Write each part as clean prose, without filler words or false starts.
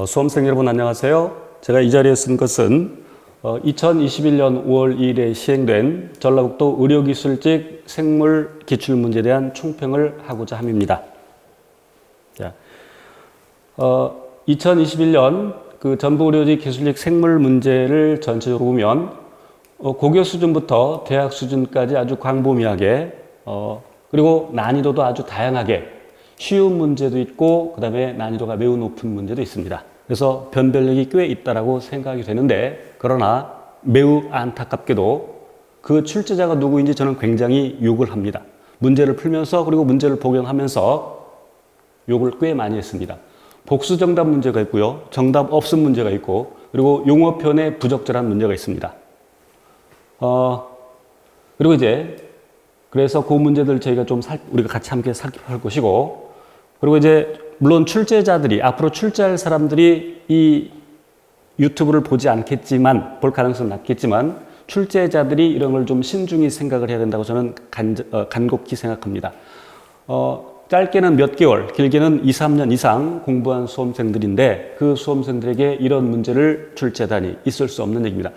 수험생 여러분 안녕하세요. 제가 이 자리에 쓴 것은 2021년 5월 2일에 시행된 전라북도 의료기술직 생물 기출문제에 대한 총평을 하고자 함입니다. 2021년 그 전북의료직 기술직 생물 문제를 전체적으로 보면 고교 수준부터 대학 수준까지 아주 광범위하게 그리고 난이도도 아주 다양하게 쉬운 문제도 있고 그 다음에 난이도가 매우 높은 문제도 있습니다. 그래서 변별력이 꽤 있다라고 생각이 되는데, 그러나 매우 안타깝게도 그 출제자가 누구인지 저는 굉장히 욕을 합니다. 문제를 풀면서 그리고 문제를 복용하면서 욕을 꽤 많이 했습니다. 복수 정답 문제가 있고요, 정답 없음 문제가 있고, 그리고 용어편에 부적절한 문제가 있습니다. 그리고 이제 그래서 그 문제들 저희가 좀 우리가 같이 함께 살펴볼 것이고, 그리고 이제 물론 출제자들이 앞으로 출제할 사람들이 이 유튜브를 보지 않겠지만, 볼 가능성은 낮겠지만 출제자들이 이런 걸 좀 신중히 생각을 해야 된다고 저는 간곡히 생각합니다. 짧게는 몇 개월, 길게는 2, 3년 이상 공부한 수험생들인데 그 수험생들에게 이런 문제를 출제하다니 있을 수 없는 얘기입니다.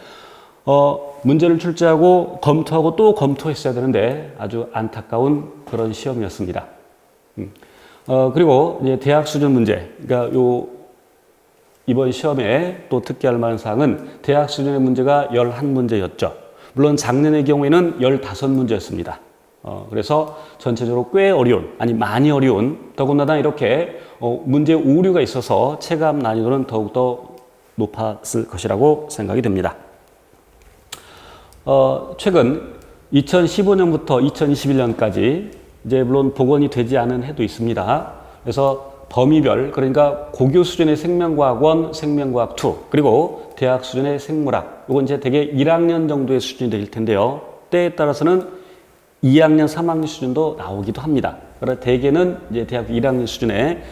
문제를 출제하고 검토하고 또 검토했어야 되는데 아주 안타까운 그런 시험이었습니다. 그리고 이제 대학 수준 문제, 그러니까 이번 시험에 또 특기할 만한 사항은 대학 수준의 문제가 11문제였죠. 물론 작년의 경우에는 15문제였습니다. 그래서 전체적으로 꽤 어려운, 아니 많이 어려운, 더군다나 이렇게 문제 오류가 있어서 체감 난이도는 더욱더 높았을 것이라고 생각이 됩니다. 최근 2015년부터 2021년까지 이제 물론 복원이 되지 않은 해도 있습니다. 그래서 범위별, 그러니까 고교 수준의 생명과학원, 생명과학 2, 그리고 대학 수준의 생물학, 이건 이제 대개 1학년 정도의 수준이 될 텐데요. 때에 따라서는 2학년, 3학년 수준도 나오기도 합니다. 그러나 대개는 이제 대학 1학년 수준에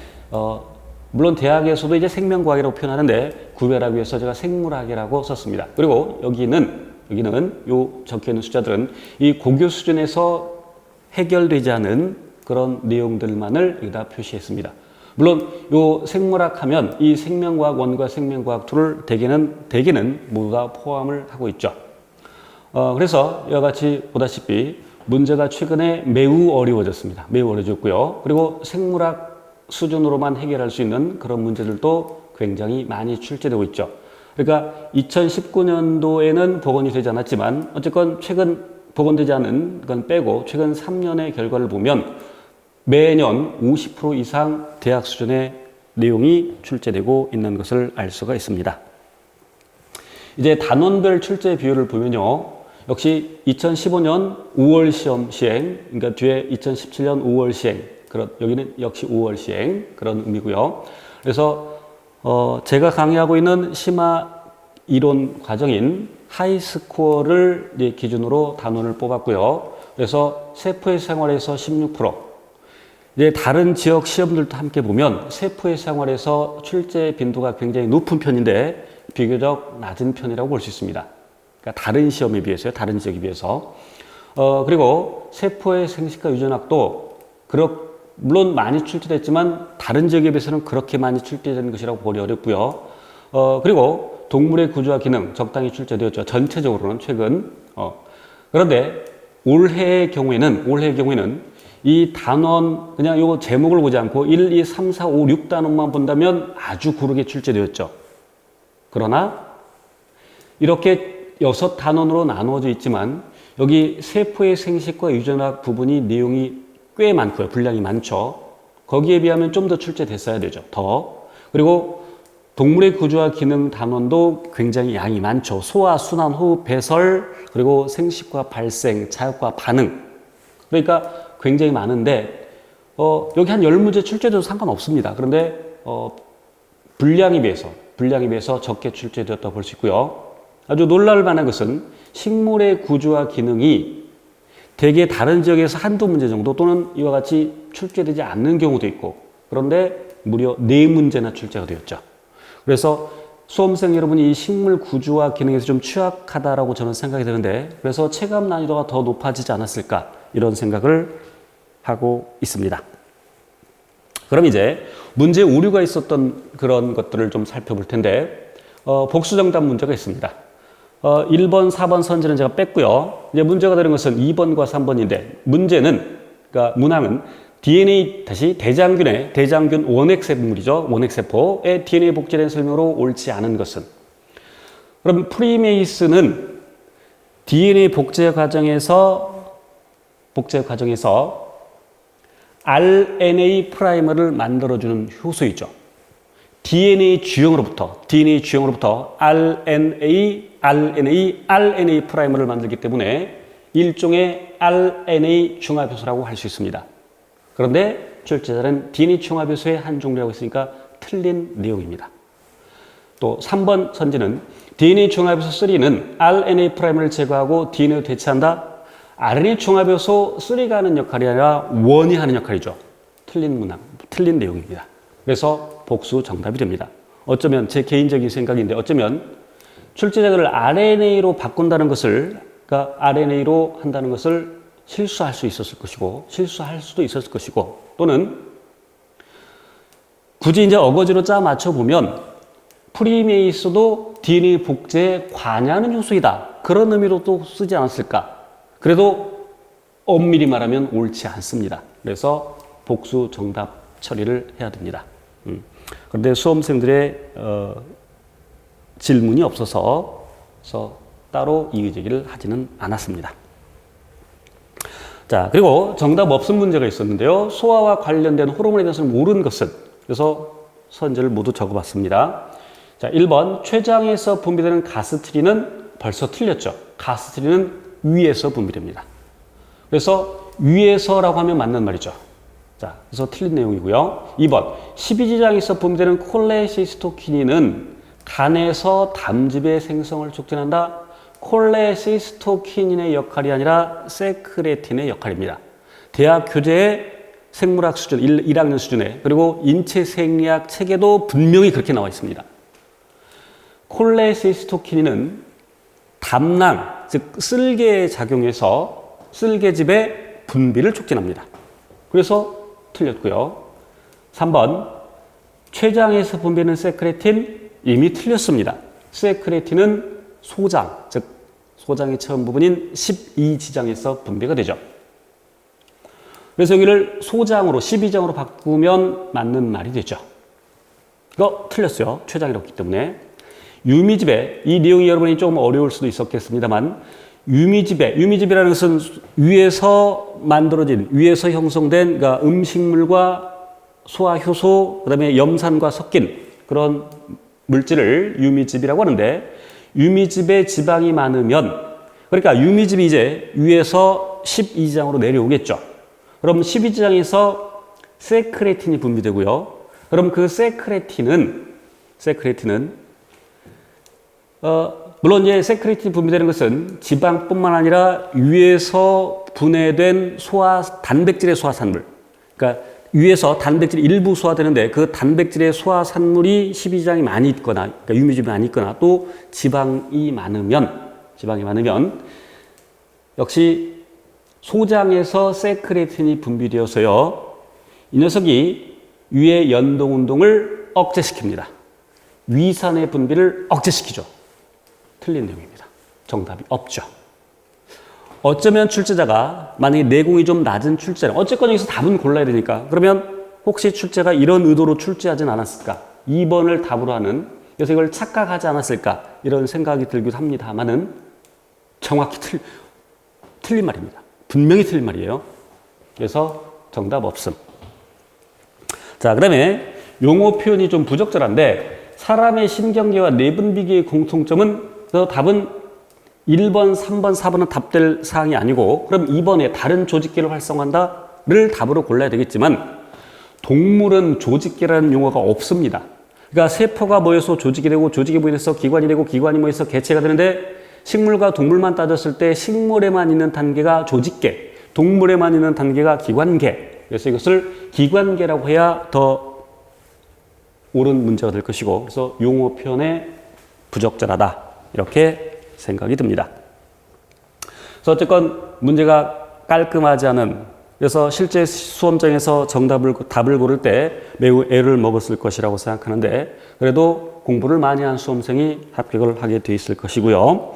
물론 대학에서도 이제 생명과학이라고 표현하는데 구별하기 위해서 제가 생물학이라고 썼습니다. 그리고 여기는 요 적혀 있는 숫자들은 이 고교 수준에서 해결되지 않은 그런 내용들만을 여기다 표시했습니다. 물론 요 생물학 하면 이 생명과학 1과 생명과학 2를 대개는 모두 다 포함을 하고 있죠. 그래서 이와 같이 보다시피 문제가 최근에 매우 어려워졌습니다. 매우 어려워졌고요. 그리고 생물학 수준으로만 해결할 수 있는 그런 문제들도 굉장히 많이 출제되고 있죠. 그러니까 2019년도에는 복원이 되지 않았지만 어쨌건 최근 복원되지 않은 건 빼고 최근 3년의 결과를 보면 매년 50% 이상 대학 수준의 내용이 출제되고 있는 것을 알 수가 있습니다. 이제 단원별 출제 비율을 보면요. 역시 2015년 5월 시험 시행, 그러니까 뒤에 2017년 5월 시행, 여기는 역시 5월 시행, 그런 의미고요. 그래서 제가 강의하고 있는 심화 이론 과정인 하이스코어를 이제 기준으로 단원을 뽑았고요. 그래서 세포의 생활에서 16%, 이제 다른 지역 시험들도 함께 보면 세포의 생활에서 출제 빈도가 굉장히 높은 편인데 비교적 낮은 편이라고 볼 수 있습니다. 그러니까 다른 시험에 비해서요, 다른 지역에 비해서. 그리고 세포의 생식과 유전학도 물론 많이 출제됐지만 다른 지역에 비해서는 그렇게 많이 출제되는 것이라고 보기 어렵고요. 그리고 동물의 구조와 기능 적당히 출제되었죠. 전체적으로는 최근. 그런데 올해의 경우에는 이 단원, 그냥 요 제목을 보지 않고 1, 2, 3, 4, 5, 6 단원만 본다면 아주 고르게 출제되었죠. 그러나 이렇게 6단원으로 나누어져 있지만 여기 세포의 생식과 유전학 부분이 내용이 꽤 많고요. 분량이 많죠. 거기에 비하면 좀 더 출제됐어야 되죠. 더. 그리고 동물의 구조와 기능 단원도 굉장히 양이 많죠. 소화, 순환, 호흡, 배설, 그리고 생식과 발생, 자극과 반응. 그러니까 굉장히 많은데 여기 한 10문제 출제돼도 상관없습니다. 그런데 분량에 비해서 적게 출제되었다고 볼 수 있고요. 아주 놀랄 만한 것은 식물의 구조와 기능이 대개 다른 지역에서 한두 문제 정도 또는 이와 같이 출제되지 않는 경우도 있고, 그런데 무려 4문제나 출제가 되었죠. 그래서 수험생 여러분이 이 식물 구조와 기능에서 좀 취약하다라고 저는 생각이 되는데, 그래서 체감 난이도가 더 높아지지 않았을까 이런 생각을 하고 있습니다. 그럼 이제 문제에 오류가 있었던 그런 것들을 좀 살펴볼 텐데, 복수 정답 문제가 있습니다. 1번, 4번 선지는 제가 뺐고요. 이제 문제가 되는 것은 2번과 3번인데, 문제는, 그러니까 문항은 DNA, 다시 대장균 원핵세포물이죠. 원핵세포의 DNA 복제된 설명으로 옳지 않은 것은. 그럼 프리메이스는 DNA 복제 과정에서 RNA 프라이머를 만들어주는 효소이죠. DNA 주형으로부터 RNA 프라이머를 만들기 때문에 일종의 RNA 중합효소라고 할 수 있습니다. 그런데 출제자는 DNA 중합효소의 한 종류라고 했으니까 틀린 내용입니다. 또 3번 선지는 DNA 중합효소 3는 RNA 프라이머를 제거하고 DNA로 대체한다. RNA 중합효소 3가 하는 역할이 아니라 1이 하는 역할이죠. 틀린 내용입니다. 그래서 복수 정답이 됩니다. 어쩌면 제 개인적인 생각인데 어쩌면 출제자를 RNA로 바꾼다는 것을, 그러니까 RNA로 한다는 것을 실수할 수 있었을 것이고, 실수할 수도 있었을 것이고, 또는 굳이 이제 어거지로 짜 맞춰보면 프리메이스도 DNA 복제에 관여하는 요소이다. 그런 의미로도 쓰지 않았을까. 그래도 엄밀히 말하면 옳지 않습니다. 그래서 복수 정답 처리를 해야 됩니다. 그런데 수험생들의 질문이 없어서 따로 이의제기를 하지는 않았습니다. 자, 그리고 정답 없음 문제가 있었는데요. 소화와 관련된 호르몬에 대해서는 모르는 것은, 그래서 선지를 모두 적어봤습니다. 자, 1번 췌장에서 분비되는 가스트린은 벌써 틀렸죠. 가스트린은 위에서 분비됩니다. 그래서 위에서라고 하면 맞는 말이죠. 자, 그래서 틀린 내용이고요. 2번 12지장에서 분비되는 콜레시스토키닌은 간에서 담즙의 생성을 촉진한다. 콜레시스토키닌의 역할이 아니라 세크레틴의 역할입니다. 대학 교재의 생물학 수준, 1학년 수준에, 그리고 인체생리학 책에도 분명히 그렇게 나와 있습니다. 콜레시스토키닌은 담낭, 즉 쓸개에 작용해서 쓸개즙의 분비를 촉진합니다. 그래서 틀렸고요. 3번 췌장에서 분비되는 세크레틴 이미 틀렸습니다. 세크레틴은 소장, 즉 소장의 처음 부분인 12지장에서 분비가 되죠. 그래서 여기를 소장으로 12장으로 바꾸면 맞는 말이 되죠. 이거 틀렸어요. 췌장이라고 했기 때문에. 유미즙에, 이 내용이 여러분이 조금 어려울 수도 있었겠습니다만, 유미즙이라는 것은 위에서 만들어진, 위에서 형성된, 그러니까 음식물과 소화효소, 그 다음에 염산과 섞인 그런 물질을 유미즙이라고 하는데, 유미즙에 지방이 많으면, 그러니까 유미즙이 이제 위에서 12지장으로 내려오겠죠. 그럼 12지장에서 세크레틴이 분비되고요. 그럼 그 세크레틴은 물론 이제 세크레틴이 분비되는 것은 지방뿐만 아니라 위에서 분해된 단백질의 소화산물, 그러니까 위에서 단백질이 일부 소화되는데 그 단백질의 소화산물이 12지장이 많이 있거나, 그러니까 유미즙이 많이 있거나, 또 지방이 많으면 역시 소장에서 세크레틴이 분비되어서요, 이 녀석이 위의 연동 운동을 억제시킵니다. 위산의 분비를 억제시키죠. 틀린 내용입니다. 정답이 없죠. 어쩌면 출제자가 만약에 내공이 좀 낮은 출제자는, 어쨌건 여기서 답은 골라야 되니까, 그러면 혹시 출제가 이런 의도로 출제하진 않았을까? 2번을 답으로 하는, 그래서 이걸 착각하지 않았을까? 이런 생각이 들기도 합니다만은 정확히 틀린 말입니다. 분명히 틀린 말이에요. 그래서 정답 없음. 자, 그다음에 용어 표현이 좀 부적절한데, 사람의 신경계와 내분비계의 공통점은, 그래서 답은 1번, 3번, 4번은 답될 사항이 아니고, 그럼 2번에 다른 조직계를 활성화한다를 답으로 골라야 되겠지만, 동물은 조직계라는 용어가 없습니다. 그러니까 세포가 모여서 조직이 되고, 조직이 모여서 기관이 되고, 기관이 모여서 개체가 되는데, 식물과 동물만 따졌을 때 식물에만 있는 단계가 조직계, 동물에만 있는 단계가 기관계. 그래서 이것을 기관계라고 해야 더 옳은 문제가 될 것이고, 그래서 용어 표현에 부적절하다, 이렇게 생각이 듭니다. 그래서 어쨌건 문제가 깔끔하지 않은 그래서 실제 수험장에서 답을 고를 때 매우 애를 먹었을 것이라고 생각하는데 그래도 공부를 많이 한 수험생이 합격을 하게 돼 있을 것이고요.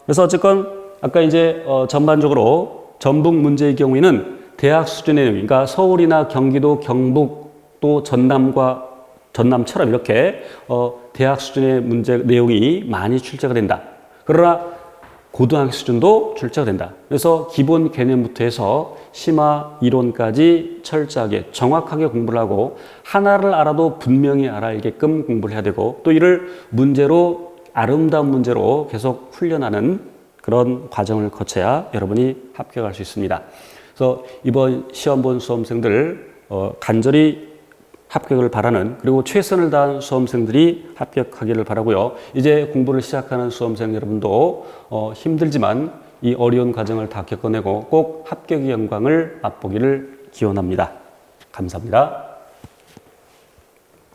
그래서 어쨌건 아까 이제 전반적으로 전북 문제의 경우에는 대학 수준의 내용, 그러니까 서울이나 경기도, 경북 또 전남처럼 이렇게 대학 수준의 문제 내용이 많이 출제가 된다. 그러나 고등학교 수준도 출제가 된다. 그래서 기본 개념부터 해서 심화 이론까지 철저하게 정확하게 공부를 하고 하나를 알아도 분명히 알게끔 공부를 해야 되고 또 이를 문제로 아름다운 문제로 계속 훈련하는 그런 과정을 거쳐야 여러분이 합격할 수 있습니다. 그래서 이번 시험 본 수험생들 간절히 합격을 바라는 그리고 최선을 다한 수험생들이 합격하기를 바라고요. 이제 공부를 시작하는 수험생 여러분도 힘들지만 이 어려운 과정을 다 겪어내고 꼭 합격의 영광을 맛보기를 기원합니다. 감사합니다.